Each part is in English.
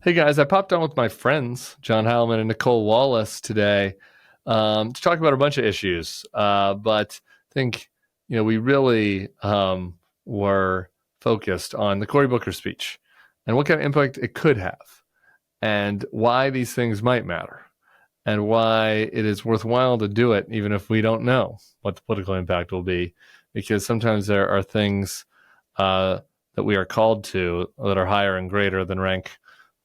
Hey guys, I popped on with my friends, John Heilman and Nicolle Wallace today to talk about a bunch of issues. But I think, we really were focused on the Cory Booker speech and what kind of impact it could have and why these things might matter and why it is worthwhile to do it, even if we don't know what the political impact will be, because sometimes there are things that we are called to that are higher and greater than rank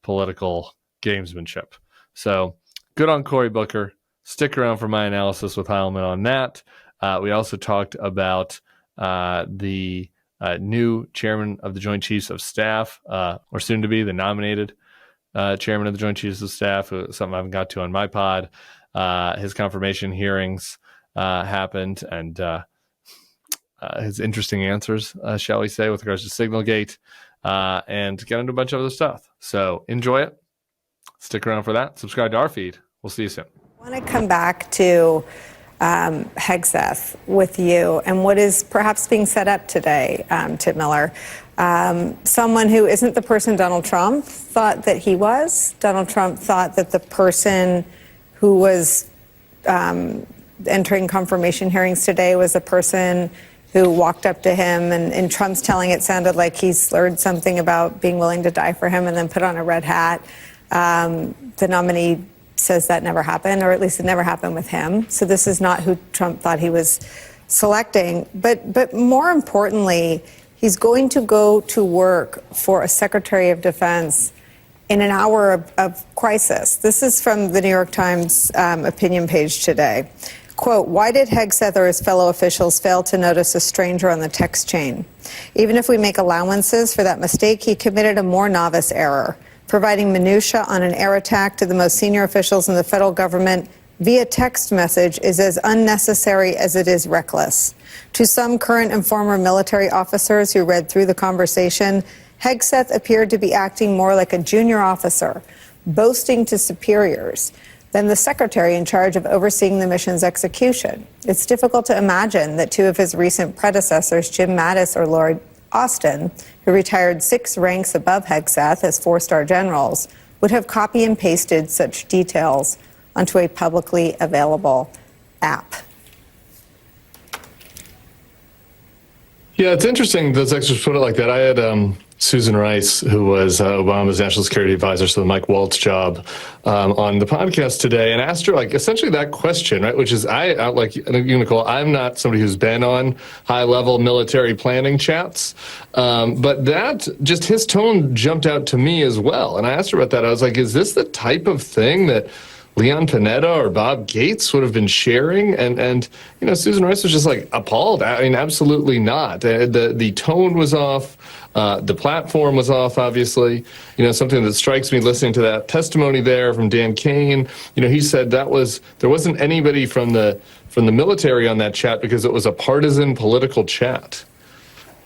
political gamesmanship. So good on Cory Booker. Stick around for my analysis with Heilman on that. We also talked about the new chairman of the Joint Chiefs of Staff, or soon to be the nominated chairman of the Joint Chiefs of Staff, something I haven't got to on my pod. His confirmation hearings happened, and his interesting answers, shall we say, with regards to Signalgate, and get into a bunch of other stuff. So enjoy it. Stick around for that. Subscribe to our feed. We'll see you soon. I want to come back to Hegseth with you and what is perhaps being set up today, Tim Miller. Someone who isn't the person Donald Trump thought that he was. Donald Trump thought that the person who was entering confirmation hearings today was a person who walked up to him, and in Trump's telling, it sounded like he slurred something about being willing to die for him and then put on a red hat. The nominee says that never happened, or at least it never happened with him. So this is not who Trump thought he was selecting. But more importantly, he's going to go to work for a Secretary of Defense in an hour of crisis. This is from the New York Times opinion page today. Quote, why did Hegseth or his fellow officials fail to notice a stranger on the text chain? Even if we make allowances for that mistake, he committed a more novice error. Providing minutia on an air attack to the most senior officials in the federal government via text message is as unnecessary as it is reckless. To some current and former military officers who read through the conversation, Hegseth appeared to be acting more like a junior officer, boasting to superiors, than the secretary in charge of overseeing the mission's execution. It's difficult to imagine that two of his recent predecessors, Jim Mattis or Lloyd Austin, who retired 6 ranks above Hegseth as 4-star generals, would have copy and pasted such details onto a publicly available app. Yeah, it's interesting those experts put it like that. I had Susan Rice, who was Obama's national security advisor, so the Mike Waltz job, on the podcast today, and asked her essentially that question, right? Which is, like you, Nicolle, I'm not somebody who's been on high-level military planning chats, but that just his tone jumped out to me as well. And I asked her about that. I was like, is this the type of thing that Leon Panetta or Bob Gates would have been sharing? And Susan Rice was just appalled. I mean, absolutely not. The tone was off. The platform was off, obviously. Something that strikes me listening to that testimony there from Dan Caine, he said there wasn't anybody from the military on that chat because it was a partisan political chat.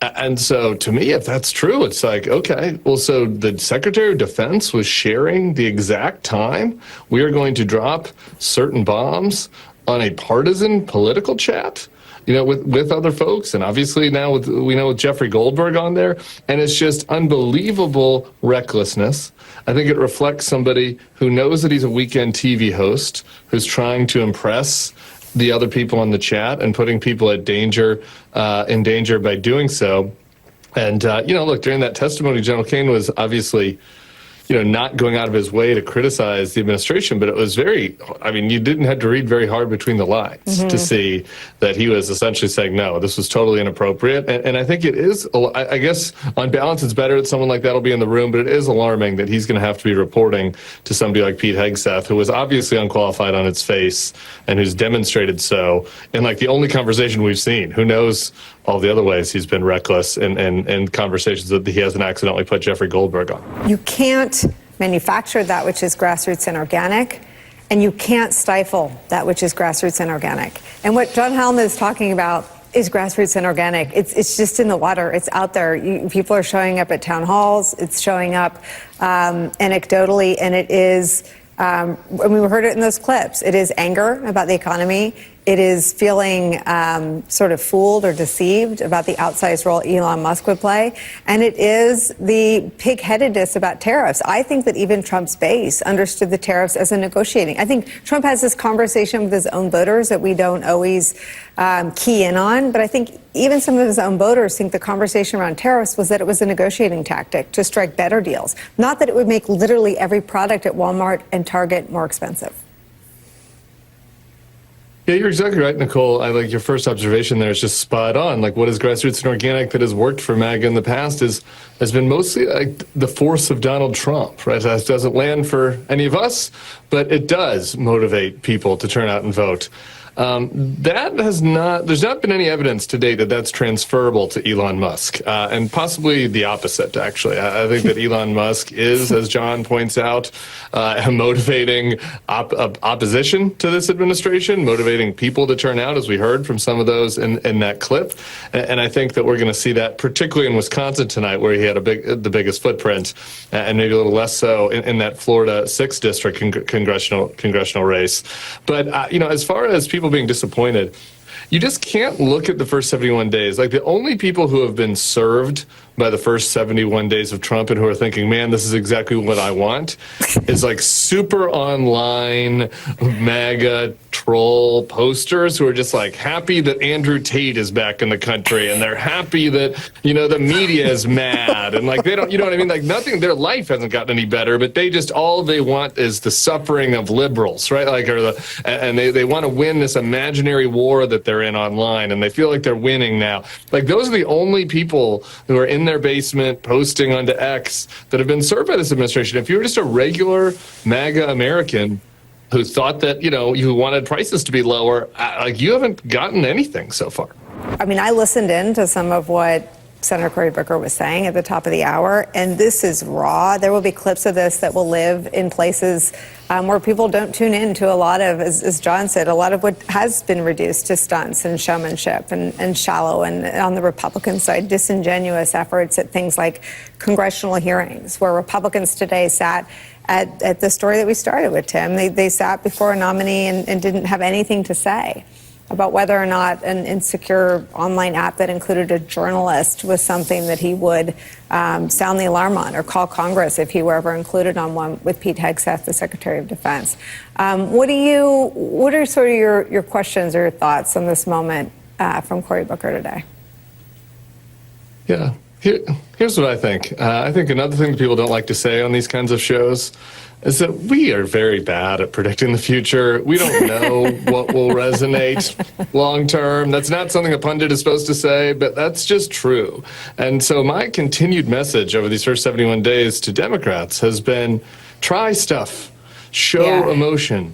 And so to me, if that's true, it's okay, well, so the Secretary of Defense was sharing the exact time we are going to drop certain bombs on a partisan political chat, with other folks. And obviously now with Jeffrey Goldberg on there, and it's just unbelievable recklessness. I think it reflects somebody who knows that he's a weekend TV host, who's trying to impress the other people on the chat and putting people in danger by doing so. And, look, during that testimony, General Caine was obviously, not going out of his way to criticize the administration, but it was you didn't have to read very hard between the lines to see that he was essentially saying, no, this was totally inappropriate. And I think it is, I guess, on balance, it's better that someone like that will be in the room, but it is alarming that he's going to have to be reporting to somebody like Pete Hegseth, who was obviously unqualified on its face and who's demonstrated so in the only conversation we've seen. Who knows all the other ways he's been reckless in conversations that he hasn't accidentally put Jeffrey Goldberg on. You can't manufacture that which is grassroots and organic, and you can't stifle that which is grassroots and organic. And what John Heilman is talking about is grassroots and organic. It's just in the water. It's out there. People are showing up at town halls. It's showing up anecdotally, and it is, we heard it in those clips. It is anger about the economy. It is feeling sort of fooled or deceived about the outsized role Elon Musk would play. And it is the pig-headedness about tariffs. I think that even Trump's base understood the tariffs as a negotiating. I think Trump has this conversation with his own voters that we don't always key in on. But I think even some of his own voters think the conversation around tariffs was that it was a negotiating tactic to strike better deals, not that it would make literally every product at Walmart and Target more expensive. Yeah, you're exactly right, Nicolle. I like your first observation there is just spot on. Like what is grassroots and organic that has worked for MAGA in the past has been mostly like the force of Donald Trump, right? That doesn't land for any of us, but it does motivate people to turn out and vote. There's not been any evidence to date that that's transferable to Elon Musk, and possibly the opposite, actually. I think that Elon Musk is, as John points out, motivating opposition to this administration, motivating people to turn out, as we heard from some of those in that clip. And I think that we're going to see that, particularly in Wisconsin tonight, where he had the biggest footprint, and maybe a little less so in that Florida 6th district congressional race. But, as far as people being disappointed, you just can't look at the first 71 days. Like the only people who have been served by the first 71 days of Trump and who are thinking, man, this is exactly what I want, is like super online MAGA troll posters who are just like happy that Andrew Tate is back in the country, and they're happy that, the media is mad, and like they don't, what I mean? Like nothing, their life hasn't gotten any better, but all they want is the suffering of liberals, right? Like, and they want to win this imaginary war that they're in online, and they feel like they're winning now. Like those are the only people who are in their basement posting onto X that have been served by this administration. If you were just a regular MAGA American who thought that, you wanted prices to be lower, like you haven't gotten anything so far. I mean, I listened in to some of what Senator Cory Booker was saying at the top of the hour, and this is raw. There will be clips of this that will live in places where people don't tune in to a lot of, as John said, a lot of what has been reduced to stunts and showmanship and shallow, and on the Republican side, disingenuous efforts at things like congressional hearings, where Republicans today sat at the story that we started with, Tim. They sat before a nominee and didn't have anything to say about whether or not an insecure online app that included a journalist was something that he would sound the alarm on or call Congress if he were ever included on one with Pete Hegseth, the Secretary of Defense. What are sort of your questions or your thoughts on this moment from Cory Booker today? Yeah, here's what I think. I think another thing that people don't like to say on these kinds of shows is that we are very bad at predicting the future. We don't know what will resonate long term. That's not something a pundit is supposed to say, but that's just true. And so my continued message over these first 71 days to Democrats has been, try stuff, show emotion.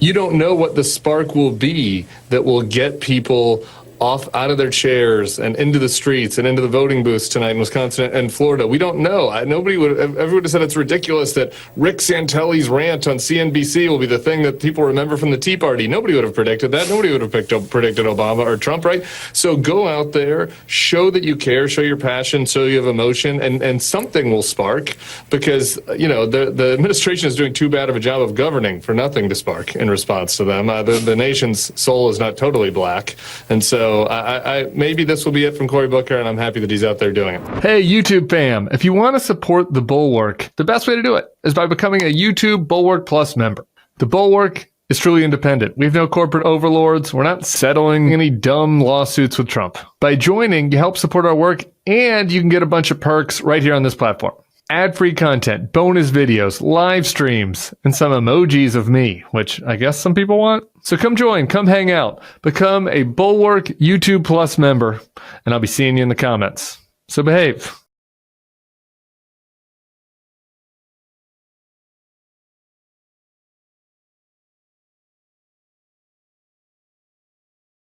You don't know what the spark will be that will get people out of their chairs and into the streets and into the voting booths tonight in Wisconsin and Florida. We don't know. Everyone would have said it's ridiculous that Rick Santelli's rant on CNBC will be the thing that people remember from the Tea Party. Nobody would have predicted that. Nobody would have predicted Obama or Trump, right? So go out there, show that you care, show your passion, show you have emotion, and something will spark, because, the administration is doing too bad of a job of governing for nothing to spark in response to them. The nation's soul is not totally black. And so maybe this will be it from Cory Booker, and I'm happy that he's out there doing it. Hey, YouTube fam, if you want to support the Bulwark, the best way to do it is by becoming a YouTube Bulwark Plus member. The Bulwark is truly independent. We have no corporate overlords. We're not settling any dumb lawsuits with Trump. By joining, you help support our work, and you can get a bunch of perks right here on this platform. Ad-free content, bonus videos, live streams, and some emojis of me, which I guess some people want. So come join, come hang out, become a Bulwark YouTube Plus member, and I'll be seeing you in the comments. So behave.